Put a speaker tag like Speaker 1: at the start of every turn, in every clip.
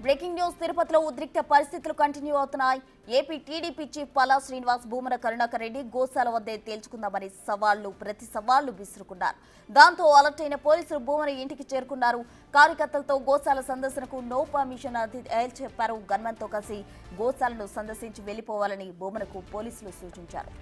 Speaker 1: Breaking news తిరుపతిలో ఉద్రిక్త పరిస్థితులు కంటిన్యూ అవుతున్నాయి. AP TDP chief Palla Srinivas Bhumana Karunakar Reddy గోశాల వద్దే తేల్చుకుందామని ప్రతి సవాళ్లు విసురుకున్నారు. దాంతో అలర్ట్ అయిన పోలీసులు భూమన ఇంటికి చేరుకున్నారు. కార్యకర్తలతో గోశాల సందర్శనకు నో పర్మిషన్ చెప్పారు. గన్మెన్తో కలిసి గోశాలను సందర్శించి వెళ్లిపోవాలని భూమనకు పోలీసులు సూచించారు.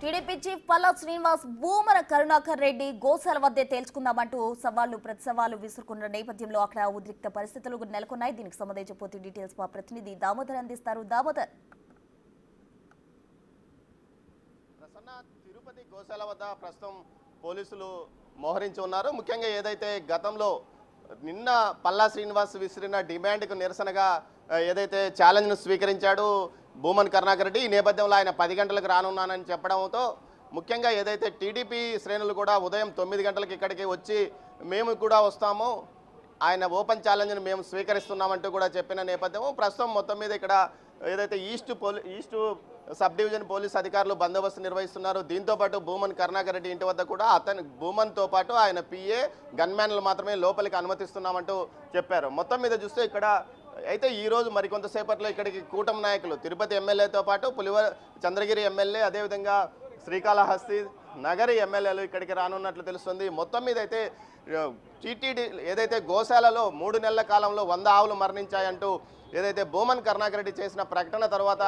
Speaker 1: టీడీపీ చీఫ్ పల్లా శ్రీనివాస్ భూమన కరుణాకర్ రెడ్డి గోశాల వద్దే తేల్చుకుందామంటూ ప్రతి సవాళ్లు విసురుకున్న నేపథ్యంలో అక్కడ ఉద్రిక్త పరిస్థితులు నెలకొన్నాయి. దీనికి సంబంధించి పూర్తి డీటెయిల్స్ మా ప్రతినిధి దామోదర్ అందిస్తారు. దామోదర్,
Speaker 2: తిరుపతి గోశాల వద్ద ప్రస్తుతం పోలీసులు మోహరించి ఉన్నారు. ముఖ్యంగా ఏదైతే గతంలో నిన్న పల్లా శ్రీనివాస్ విసిరిన డిమాండ్కు నిరసనగా ఏదైతే ఛాలెంజ్ను స్వీకరించాడు భూమన్ కరుణాకర్ రెడ్డి, ఈ నేపథ్యంలో ఆయన 10 గంటలకు రానున్నానని చెప్పడంతో ముఖ్యంగా ఏదైతే టీడీపీ శ్రేణులు కూడా ఉదయం 9 గంటలకు ఇక్కడికి వచ్చి మేము కూడా వస్తాము, ఆయన ఓపెన్ ఛాలెంజ్ను మేము స్వీకరిస్తున్నామంటూ కూడా చెప్పిన నేపథ్యం ప్రస్తుతం మొత్తం మీద ఇక్కడ ఏదైతే ఈస్ట్ సబ్ డివిజన్ పోలీస్ అధికారులు బందోబస్తు నిర్వహిస్తున్నారు. దీంతోపాటు భూమన్ కరుణాకర్ రెడ్డి ఇంటి వద్ద కూడా భూమన్తో పాటు ఆయన పిఏ గన్మ్యాన్లు మాత్రమే లోపలికి అనుమతిస్తున్నామంటూ చెప్పారు. మొత్తం మీద చూస్తే ఇక్కడ అయితే ఈరోజు మరికొంతసేపట్లో ఇక్కడికి కూటమి నాయకులు తిరుపతి ఎమ్మెల్యేతో పాటు చంద్రగిరి ఎమ్మెల్యే, అదేవిధంగా శ్రీకాళహస్తి నగరి ఎమ్మెల్యేలు ఇక్కడికి రానున్నట్లు తెలుస్తుంది. మొత్తం మీద అయితే టీటీడీ ఏదైతే గోశాలలో 3 నెలల కాలంలో 100 ఆవులు మరణించాయంటూ ఏదైతే భూమన్ కరుణాకర్ రెడ్డి చేసిన ప్రకటన తర్వాత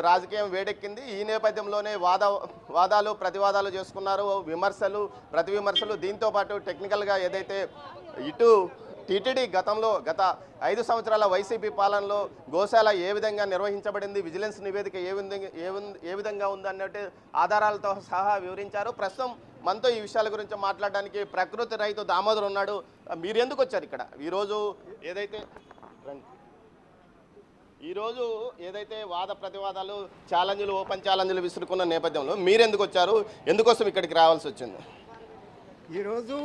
Speaker 2: రాజకీయం వేడెక్కింది. ఈ నేపథ్యంలోనే వాదాలు ప్రతివాదాలు చేసుకున్నారు, విమర్శలు ప్రతి విమర్శలు. దీంతోపాటు టెక్నికల్గా ఏదైతే ఇటు టీటీడీ గత 5 సంవత్సరాల వైసీపీ పాలనలో గోశాల ఏ విధంగా నిర్వహించబడింది, విజిలెన్స్ నివేదిక ఏ విధంగా ఉందన్నట్టు ఆధారాలతో సహా వివరించారు. ప్రస్తుతం మనతో ఈ విషయాల గురించి మాట్లాడడానికి ప్రకృతి రైతు దామోదర్ ఉన్నాడు. మీరు ఎందుకు వచ్చారు ఇక్కడ ఈరోజు ఏదైతే వాద ప్రతివాదాలు ఛాలెంజ్లు ఓపెన్ ఛాలెంజ్లు విసురుకున్న నేపథ్యంలో మీరెందుకు వచ్చారు, ఎందుకోసం ఇక్కడికి రావాల్సి వచ్చింది?
Speaker 3: ఈరోజు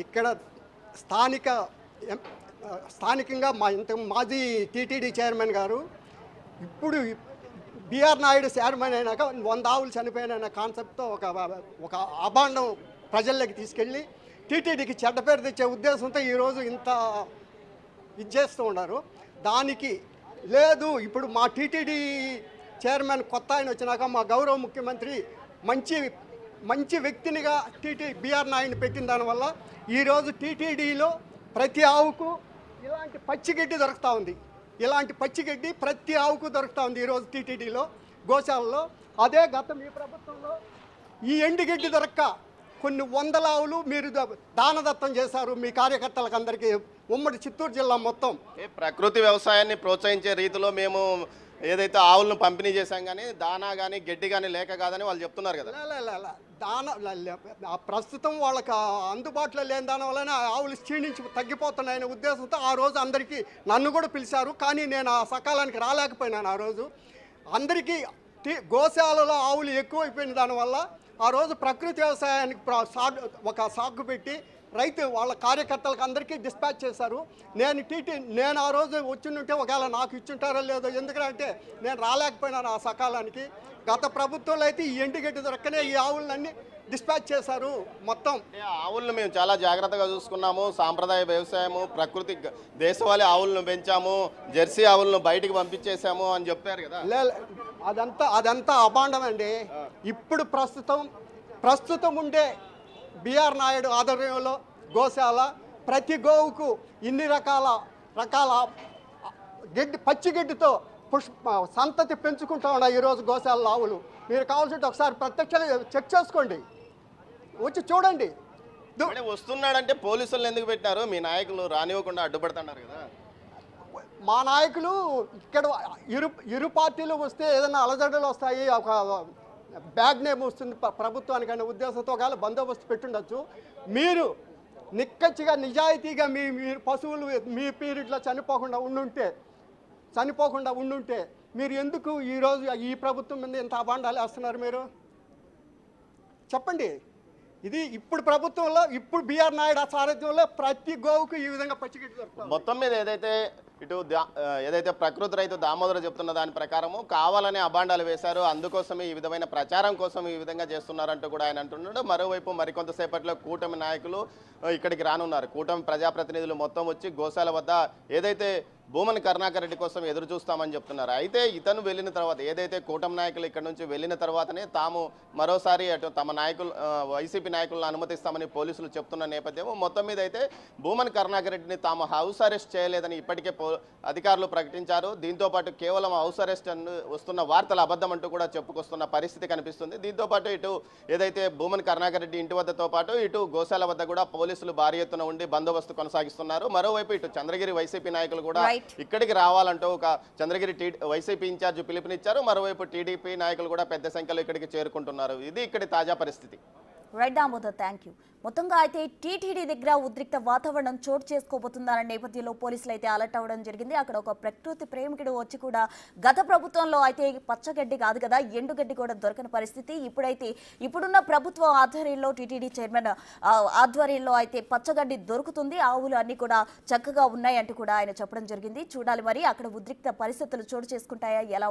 Speaker 3: ఇక్కడ స్థానికంగా మాజీ టీటీడీ చైర్మన్ గారు ఇప్పుడు బిఆర్ నాయుడు చైర్మన్ అయినాక 100 ఆవులు చనిపోయిన కాన్సెప్ట్తో ఒక అభాండం ప్రజల్లోకి తీసుకెళ్ళి టీటీడీకి చెడ్డ పేరు తెచ్చే ఉద్దేశంతో ఈరోజు ఇంత చేస్తూ ఉన్నారు. దానికి లేదు, ఇప్పుడు మా టీటీడీ చైర్మన్ కొత్త ఆయన వచ్చినాక మా గౌరవ ముఖ్యమంత్రి మంచి వ్యక్తినిగా బిఆర్ నాయుడిని పెట్టిన దానివల్ల ఈరోజు టీటీడీలో ప్రతి ఆవుకు ఇలాంటి పచ్చిగడ్డి దొరుకుతూ ఉంది. ఇలాంటి పచ్చిగడ్డి ప్రతి ఆవుకు దొరుకుతూ ఉంది ఈరోజు టీటీడీలో గోశాలలో. అదే గతం ఈ ప్రభుత్వంలో ఈ ఎండుగడ్డి దొరక్క కొన్ని 100 ఆవులు మీరు దానదత్తం చేశారు మీ కార్యకర్తలకు అందరికీ, ఉమ్మడి చిత్తూరు జిల్లా మొత్తం.
Speaker 2: ప్రకృతి వ్యవసాయాన్ని ప్రోత్సహించే రీతిలో మేము ఏదైతే ఆవులను పంపిణీ చేశాం కానీ దానా కానీ గడ్డి కానీ లేక కాదని వాళ్ళు చెప్తున్నారు కదా.
Speaker 3: ప్రస్తుతం వాళ్ళకి అందుబాటులో లేని దాని వల్లనే ఆవులు క్షీణించి తగ్గిపోతున్నాయనే ఉద్దేశంతో ఆ రోజు అందరికీ నన్ను కూడా పిలిచారు. కానీ నేను ఆ సకాలానికి రాలేకపోయినాను. ఆ రోజు అందరికీ గోశాలలో ఆవులు ఎక్కువైపోయిన దానివల్ల ఆ రోజు ప్రకృతి వ్యవసాయానికి ఒక సాగు పెట్టి రైతు వాళ్ళ కార్యకర్తలకు అందరికీ డిస్పాచ్ చేశారు. నేను ఆ రోజు వచ్చింటే ఒకవేళ నాకు ఇచ్చుంటారో లేదో, ఎందుకంటే నేను రాలేకపోయినాను ఆ సకాలానికి. గత ప్రభుత్వంలో అయితే ఈ ఎండుగడ్డి దొరకనే ఈ ఆవులన్నీ డిస్పాచ్ చేశారు. మొత్తం
Speaker 2: ఆవులను మేము చాలా జాగ్రత్తగా చూసుకున్నాము, సాంప్రదాయ వ్యవసాయము, ప్రకృతి దేశవాళీ ఆవులను పెంచాము, జెర్సీ ఆవులను బయటికి పంపించేసాము అని చెప్పారు కదా.
Speaker 3: అదంతా అభాండం అండి. ఇప్పుడు ప్రస్తుతం ఉండే బిఆర్ నాయుడు ఆధ్వర్యంలో గోశాల ప్రతి గోవుకు ఇన్ని రకాల పచ్చిగడ్డితో సంతతి పెంచుకుంటూ ఉన్నాయి ఈరోజు గోశాల ఆవులు. మీరు కావాల్సింటే ఒకసారి ప్రత్యక్షంగా చెక్ చేసుకోండి, వచ్చి చూడండి.
Speaker 2: వస్తున్నాడంటే పోలీసులను ఎందుకు పెట్టినారు? మీ నాయకులు రానివ్వకుండా అడ్డుపడుతున్నారు కదా.
Speaker 3: మా నాయకులు ఇక్కడ ఇరు పార్టీలు వస్తే ఏదైనా అలజడులు వస్తాయి, ఒక బ్యాడ్ నేమ్ వస్తుంది ప్రభుత్వానికి అనే ఉద్దేశంతో ఒకవేళ బందోబస్తు పెట్టుండొచ్చు. మీరు నిక్కచ్చిగా నిజాయితీగా మీరు పశువులు మీ పీరియడ్లో చనిపోకుండా ఉండుంటే మీరు ఎందుకు ఈరోజు ఈ ప్రభుత్వం మీద ఇంత అబాండాలు వేస్తున్నారు మీరు చెప్పండి. ఇది ఇప్పుడు ప్రభుత్వంలో ఇప్పుడు బిఆర్ నాయుడు సారథ్యంలో ప్రతి గోవుకు ఈ విధంగా పచ్చిగడ్డి దొరుకుతుంది.
Speaker 2: మొత్తం మీద ఏదైతే ప్రకృతి రైతు దామోదర చెప్తున్న దాని ప్రకారము కావాలనే అబాండాలు వేశారు, అందుకోసమే ఈ విధమైన ప్రచారం కోసం ఈ విధంగా చేస్తున్నారంటూ కూడా ఆయన అంటున్నాడు. మరోవైపు మరికొంతసేపట్లో కూటమి నాయకులు ఇక్కడికి రానున్నారు. కూటమి ప్రజాప్రతినిధులు మొత్తం వచ్చి గోశాల వద్ద ఏదైతే భూమన్ కరుణాకర్ రెడ్డి కోసం ఎదురు చూస్తామని చెప్తున్నారు. అయితే ఇతను వెళ్ళిన తర్వాత ఏదైతే కూటమి నాయకులు ఇక్కడ నుంచి వెళ్ళిన తర్వాతనే తాము మరోసారి అటు తమ వైసీపీ నాయకులను అనుమతిస్తామని పోలీసులు చెప్తున్న నేపథ్యం మొత్తం మీద అయితే భూమన్ కరుణాకర్ రెడ్డిని తాము హౌస్ అరెస్ట్ చేయలేదని ఇప్పటికే అధికారులు ప్రకటించారు. దీంతోపాటు కేవలం హౌస్ అరెస్ట్ వస్తున్న వార్తలు అబద్ధం అంటూ కూడా చెప్పుకొస్తున్న పరిస్థితి కనిపిస్తుంది. దీంతోపాటు ఇటు ఏదైతే భూమన్ కరుణాకర్ రెడ్డి ఇంటి వద్దతో పాటు ఇటు గోశాల వద్ద కూడా పోలీసులు భారీ ఎత్తున ఉండి బందోబస్తు కొనసాగిస్తున్నారు. మరోవైపు ఇటు చంద్రగిరి వైసీపీ నాయకులు కూడా ఇక్కడికి రావాలంటూ ఒక చంద్రగిరి వైసీపీ ఇన్ఛార్జ్ పిలుపునిచ్చారు. మరోవైపు టీడీపీ నాయకులు కూడా పెద్ద సంఖ్యలో ఇక్కడికి చేరుకుంటున్నారు. ఇది ఇక్కడి తాజా పరిస్థితి.
Speaker 1: Right Damodar, thank you. మొత్తంగా అయితే టీటీడీ దగ్గర ఉద్రిక్త వాతావరణం చోటు చేసుకోబోతుందన్న నేపథ్యంలో పోలీసులు అయితే అలర్ట్ అవ్వడం జరిగింది. అక్కడ ఒక ప్రకృతి ప్రేమికుడు వచ్చి కూడా గత ప్రభుత్వంలో అయితే పచ్చగడ్డి కాదు కదా ఎండుగడ్డి కూడా దొరకని పరిస్థితి, ఇప్పుడున్న ప్రభుత్వం ఆధ్వర్యంలో టీటీడీ చైర్మన్ ఆధ్వర్యంలో అయితే పచ్చగడ్డి దొరుకుతుంది, ఆవులు అన్ని కూడా చక్కగా ఉన్నాయంటూ కూడా ఆయన చెప్పడం జరిగింది. చూడాలి మరి అక్కడ ఉద్రిక్త పరిస్థితులు చోటు చేసుకుంటాయా ఎలా